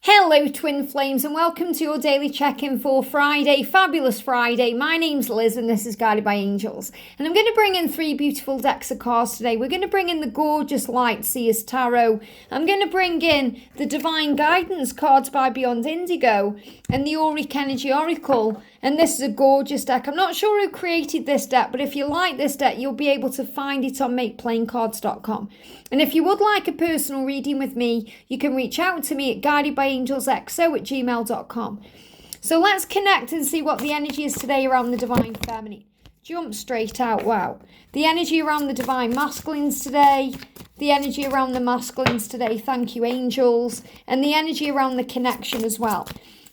Hello Twin Flames and welcome to your daily check-in for Friday, fabulous Friday. My name's Liz and this is Guided by Angels. And I'm going to bring in three beautiful decks of cards today. We're going to bring in the gorgeous Lightseers Tarot. I'm going to bring in the Divine Guidance cards by Beyond Indigo and the Auric Energy Oracle. And this is a gorgeous deck. I'm not sure who created this deck, but if you like this deck, you'll be able to find it on makeplayingcards.com. And if you would like a personal reading with me, you can reach out to me at guidedbyangelsxo@gmail.com. So let's connect and see what the energy is today around the Divine Feminine. Jump straight out, wow. The energy around the Divine Masculines today, the energy around the Masculines today, thank you angels, and the energy around the connection as well.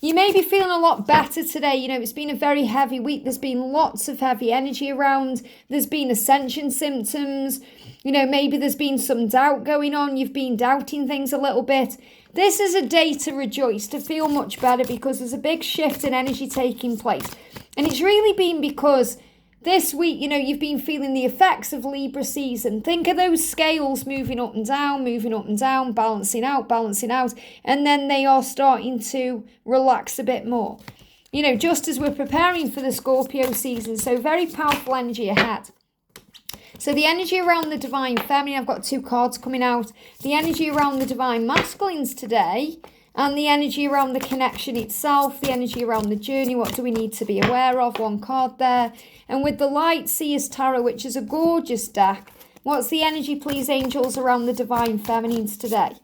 You may be feeling a lot better today. You know, it's been a very heavy week. There's been lots of heavy energy around. There's been ascension symptoms. You know, maybe there's been some doubt going on. You've been doubting things a little bit. This is a day to rejoice, to feel much better because there's a big shift in energy taking place. And it's really been because this week, you know, you've been feeling the effects of Libra season. Think of those scales moving up and down, balancing out. And then they are starting to relax a bit more. You know, just as we're preparing for the Scorpio season. So very powerful energy ahead. So the energy around the Divine Feminine, I've got two cards coming out. The energy around the Divine Masculines today. And the energy around the connection itself, the energy around the journey, what do we need to be aware of? One card there. And with the Lightseers Tarot, which is a gorgeous deck, what's the energy, please, angels, around the Divine Feminines today?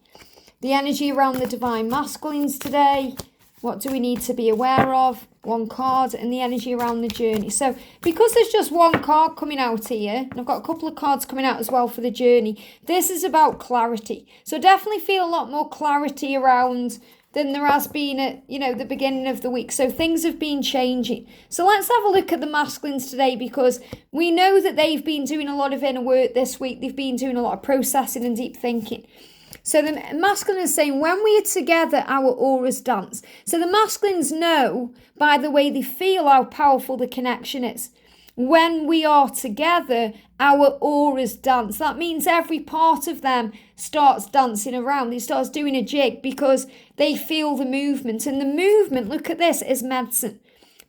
The energy around the Divine Masculines today, what do we need to be aware of? One card, and the energy around the journey. So because there's just one card coming out here, and I've got a couple of cards coming out as well for the journey, this is about clarity. So definitely feel a lot more clarity around than there has been at, you know, the beginning of the week. So things have been changing. So let's have a look at the masculines today because we know that they've been doing a lot of inner work this week. They've been doing a lot of processing and deep thinking. So the masculine is saying, when we are together, our auras dance. So the masculines know, by the way they feel, how powerful the connection is. When we are together, our auras dance. That means every part of them starts dancing around. It starts doing a jig because they feel the movement. And the movement, look at this, is medicine.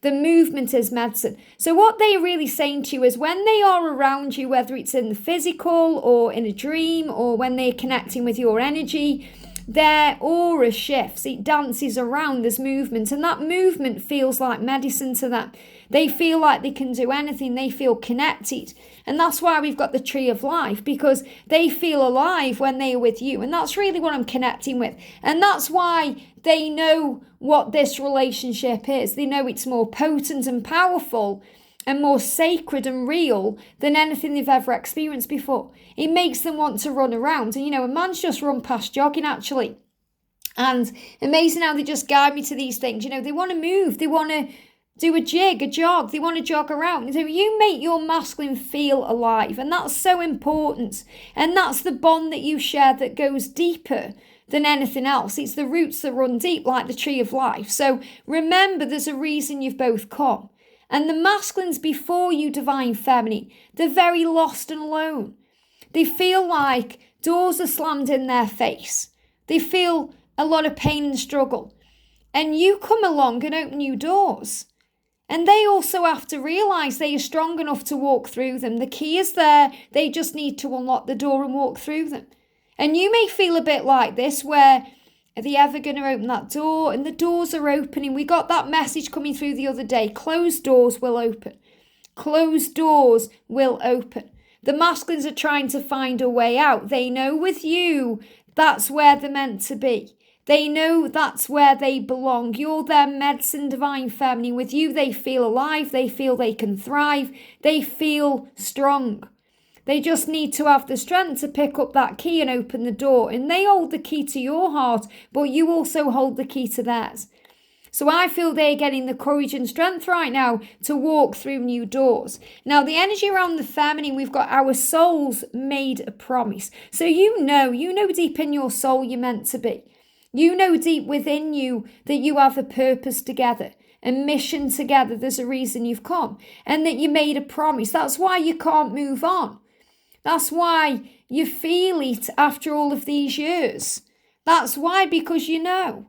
The movement is medicine. So what they're really saying to you is when they are around you, whether it's in the physical or in a dream or when they're connecting with your energy, their aura shifts. It dances around, there's movement, and that movement feels like medicine to them. They feel like they can do anything. They feel connected. And that's why we've got the tree of life, because they feel alive when they are with you. And that's really what I'm connecting with. And that's why they know what this relationship is. They know it's more potent and powerful and more sacred and real than anything they've ever experienced before. It makes them want to run around. And, you know, a man's just run past jogging, actually. And amazing how they just guide me to these things. You know, they want to move. They want to do a jig, a jog. They want to jog around. So you make your masculine feel alive. And that's so important. And that's the bond that you share that goes deeper than anything else. It's the roots that run deep like the tree of life. So remember, there's a reason you've both come. And the masculines before you, Divine Feminine, they're very lost and alone. They feel like doors are slammed in their face. They feel a lot of pain and struggle. And you come along and open new doors. And they also have to realise they are strong enough to walk through them. The key is there. They just need to unlock the door and walk through them. And you may feel a bit like this, where are they ever going to open that door? And the doors are opening. We got that message coming through the other day. Closed doors will open. Closed doors will open. The masculines are trying to find a way out. They know with you, that's where they're meant to be. They know that's where they belong. You're their medicine, Divine Feminine. With you, they feel alive. They feel they can thrive. They feel strong. They just need to have the strength to pick up that key and open the door. And they hold the key to your heart, but you also hold the key to theirs. So I feel they're getting the courage and strength right now to walk through new doors. Now, the energy around the feminine, we've got our souls made a promise. So you know deep in your soul you're meant to be. You know deep within you that you have a purpose together, a mission together. There's a reason you've come and that you made a promise. That's why you can't move on. That's why you feel it after all of these years. That's why, because you know.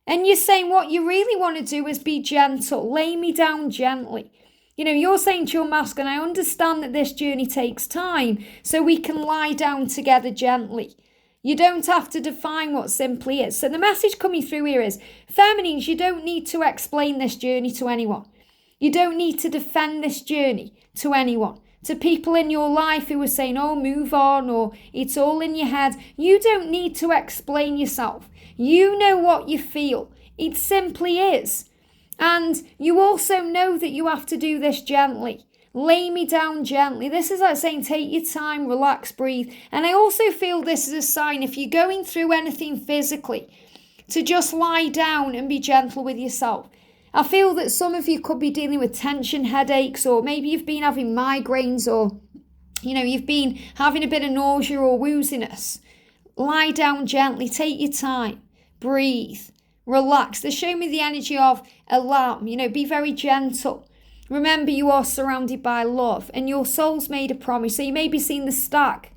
And you're saying what you really want to do is be gentle. Lay me down gently. You're saying to your masculine, I understand that this journey takes time, so we can lie down together gently. You don't have to define what simply is. So the message coming through here is, feminines, you don't need to explain this journey to anyone. You don't need to defend this journey to anyone. To people in your life who are saying, oh, move on, or it's all in your head. You don't need to explain yourself. You know what you feel. It simply is. And you also know that you have to do this gently. Lay me down gently. This is like saying, take your time, relax, breathe. And I also feel this is a sign, if you're going through anything physically, to just lie down and be gentle with yourself. I feel that some of you could be dealing with tension, headaches, or maybe you've been having migraines, or, you've been having a bit of nausea or wooziness. Lie down gently, take your time, breathe, relax. They show me the energy of a lamb, be very gentle. Remember, you are surrounded by love, and your soul's made a promise. So you may be seeing the stag.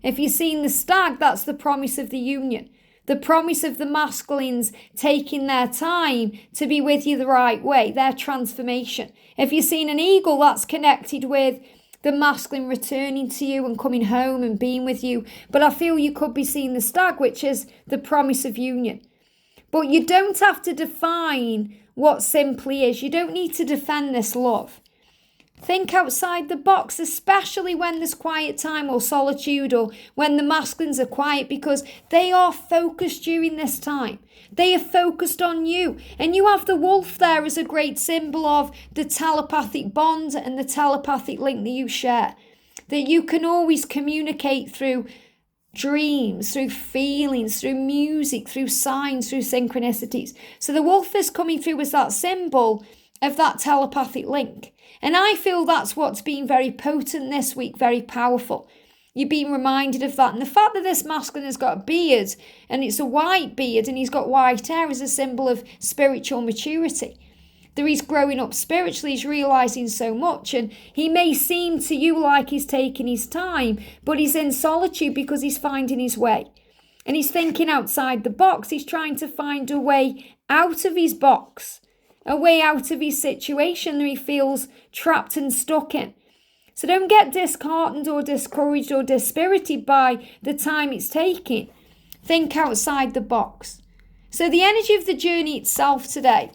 If you're seeing the stag, that's the promise of the union. The promise of the masculines taking their time to be with you the right way, their transformation. If you're seeing an eagle, that's connected with the masculine returning to you and coming home and being with you. But I feel you could be seeing the stag, which is the promise of union. But you don't have to define what simply is. You don't need to defend this love. Think outside the box, especially when there's quiet time or solitude, or when the masculines are quiet, because they are focused during this time. They are focused on you. And you have the wolf there as a great symbol of the telepathic bond and the telepathic link that you share. That you can always communicate through dreams, through feelings, through music, through signs, through synchronicities. So the wolf is coming through as that symbol of that telepathic link. And I feel that's what's been very potent this week, very powerful. You're being reminded of that. And the fact that this masculine has got a beard, and it's a white beard, and he's got white hair, is a symbol of spiritual maturity. That he's growing up spiritually, he's realising so much. And he may seem to you like he's taking his time, but he's in solitude because he's finding his way. And he's thinking outside the box. He's trying to find a way out of his box, a way out of his situation that he feels trapped and stuck in. So don't get disheartened or discouraged or dispirited by the time it's taking. Think outside the box. So the energy of the journey itself today.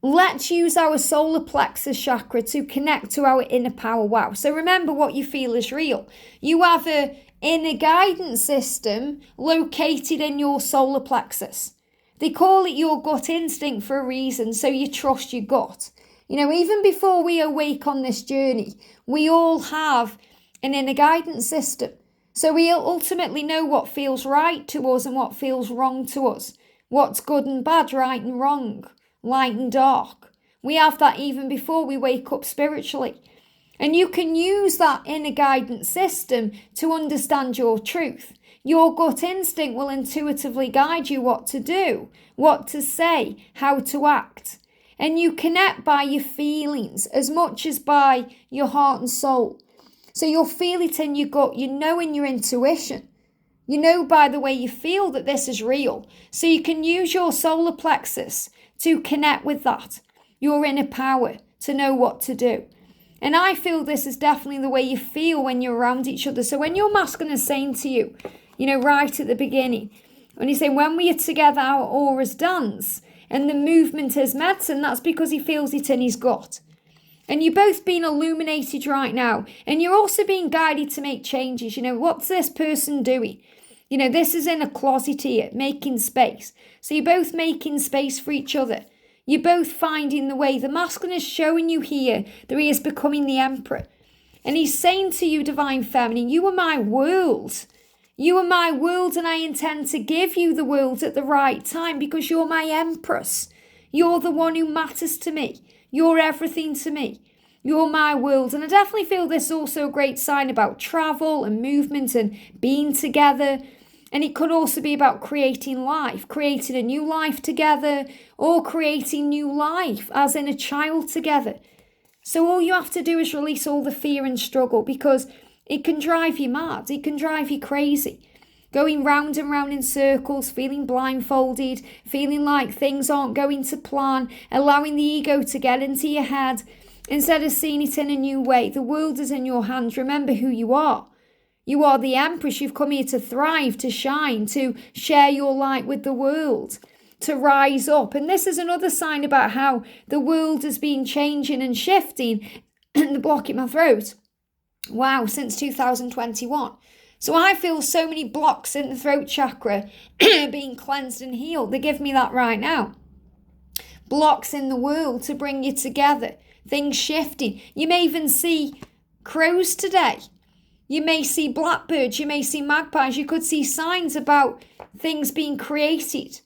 Let's use our solar plexus chakra to connect to our inner power. Wow. So remember, what you feel is real. You have an inner guidance system located in your solar plexus. They call it your gut instinct for a reason, so you trust your gut. Even before we awake on this journey, we all have an inner guidance system. So we ultimately know what feels right to us and what feels wrong to us. What's good and bad, right and wrong, light and dark. We have that even before we wake up spiritually. And you can use that inner guidance system to understand your truth. Your gut instinct will intuitively guide you what to do, what to say, how to act. And you connect by your feelings as much as by your heart and soul. So you'll feel it in your gut, you know in your intuition. You know by the way you feel that this is real. So you can use your solar plexus to connect with that, your inner power, to know what to do. And I feel this is definitely the way you feel when you're around each other. So when your masculine is saying to you, right at the beginning, when he's saying, when we are together, our auras dance, and the movement is medicine, that's because he feels it in his gut. And you're both being illuminated right now. And you're also being guided to make changes. What's this person doing? This is in a closet here, making space. So you're both making space for each other. You're both finding the way. The masculine is showing you here that he is becoming the emperor. And he's saying to you, divine feminine, you are my world. You are my world, and I intend to give you the world at the right time because you're my empress. You're the one who matters to me. You're everything to me. You're my world. And I definitely feel this is also a great sign about travel and movement and being together. And it could also be about creating life, creating a new life together, or creating new life as in a child together. So all you have to do is release all the fear and struggle, because it can drive you mad. It can drive you crazy. going round and round in circles, feeling blindfolded, feeling like things aren't going to plan, allowing the ego to get into your head instead of seeing it in a new way. The world is in your hands. Remember who you are. You are the Empress. You've come here to thrive, to shine, to share your light with the world, to rise up. And this is another sign about how the world has been changing and shifting. The block in my throat. Wow, since 2021. So I feel so many blocks in the throat chakra being cleansed and healed. They give me that right now. Blocks in the world to bring you together. Things shifting. You may even see crows today. You may see blackbirds. You may see magpies. You could see signs about things being created.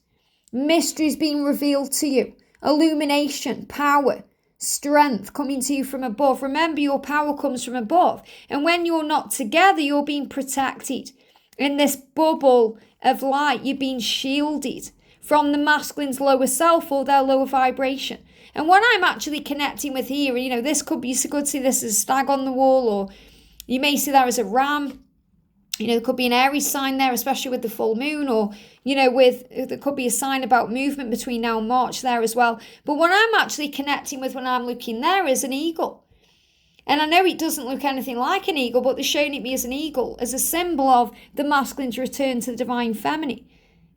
Mysteries being revealed to you. Illumination, power, strength coming to you from above. Remember, your power comes from above. And when you're not together, you're being protected. In this bubble of light, you're being shielded from the masculine's lower self or their lower vibration. And what I'm actually connecting with here, this could be, you could see this as a stag on the wall, or you may see that as a ram. There could be an Aries sign there, especially with the full moon, or, there could be a sign about movement between now and March there as well. But what I'm actually connecting with when I'm looking there is an eagle. And I know it doesn't look anything like an eagle, but they're showing it me as an eagle, as a symbol of the masculine's return to the divine feminine.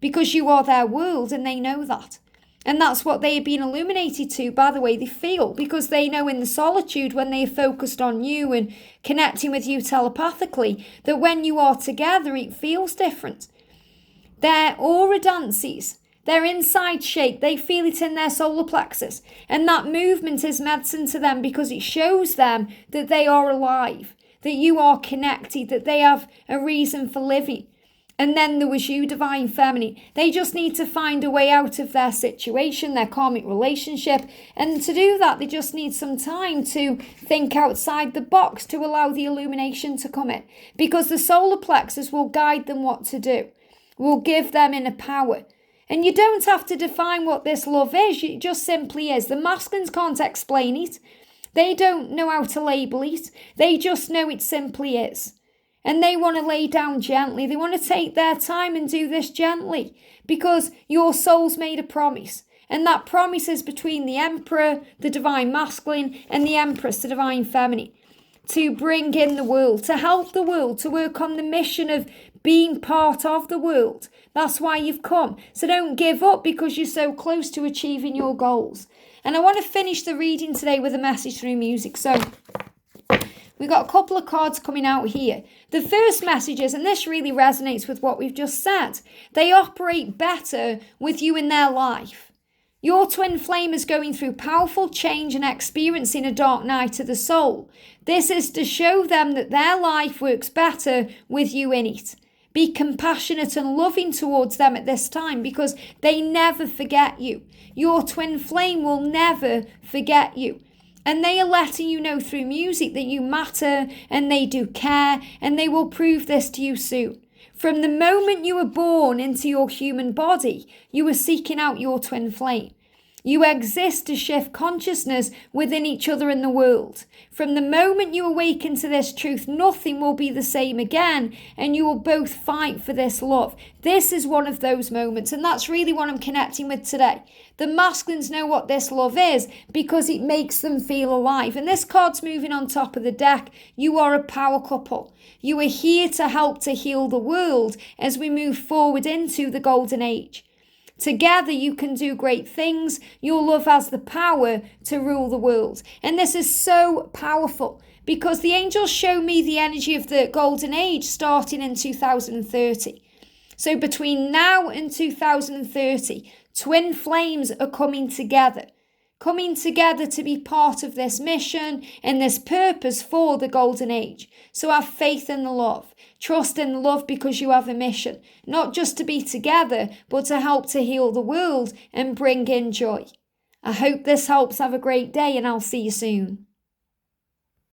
Because you are their world and they know that. And that's what they have been illuminated to by the way they feel, because they know in the solitude when they are focused on you and connecting with you telepathically, that when you are together, it feels different. Their aura dances, their inside shake, they feel it in their solar plexus. And that movement is medicine to them because it shows them that they are alive, that you are connected, that they have a reason for living. And then there was you, divine feminine. They just need to find a way out of their situation, their karmic relationship. And to do that, they just need some time to think outside the box to allow the illumination to come in. Because the solar plexus will guide them what to do, will give them inner power. And you don't have to define what this love is. It just simply is. The masculines can't explain it. They don't know how to label it. They just know it simply is. And they want to lay down gently. They want to take their time and do this gently because your soul's made a promise. And that promise is between the Emperor, the divine masculine, and the Empress, the divine feminine, to bring in the world, to help the world, to work on the mission of being part of the world. That's why you've come. So don't give up because you're so close to achieving your goals. And I want to finish the reading today with a message through music. So we've got a couple of cards coming out here. The first message is, and this really resonates with what we've just said, they operate better with you in their life. Your twin flame is going through powerful change and experiencing a dark night of the soul. This is to show them that their life works better with you in it. Be compassionate and loving towards them at this time because they never forget you. Your twin flame will never forget you. And they are letting you know through music that you matter and they do care, and they will prove this to you soon. From the moment you were born into your human body, you were seeking out your twin flame. You exist to shift consciousness within each other in the world. From the moment you awaken to this truth, nothing will be the same again, and you will both fight for this love. This is one of those moments, and that's really what I'm connecting with today. The masculines know what this love is because it makes them feel alive. And this card's moving on top of the deck. You are a power couple. You are here to help to heal the world as we move forward into the golden age. Together you can do great things. Your love has the power to rule the world. And this is so powerful because the angels show me the energy of the golden age starting in 2030. So between now and 2030, twin flames are coming together to be part of this mission and this purpose for the golden age. So have faith in the love. Trust in the love because you have a mission, not just to be together, but to help to heal the world and bring in joy. I hope this helps. Have a great day and I'll see you soon.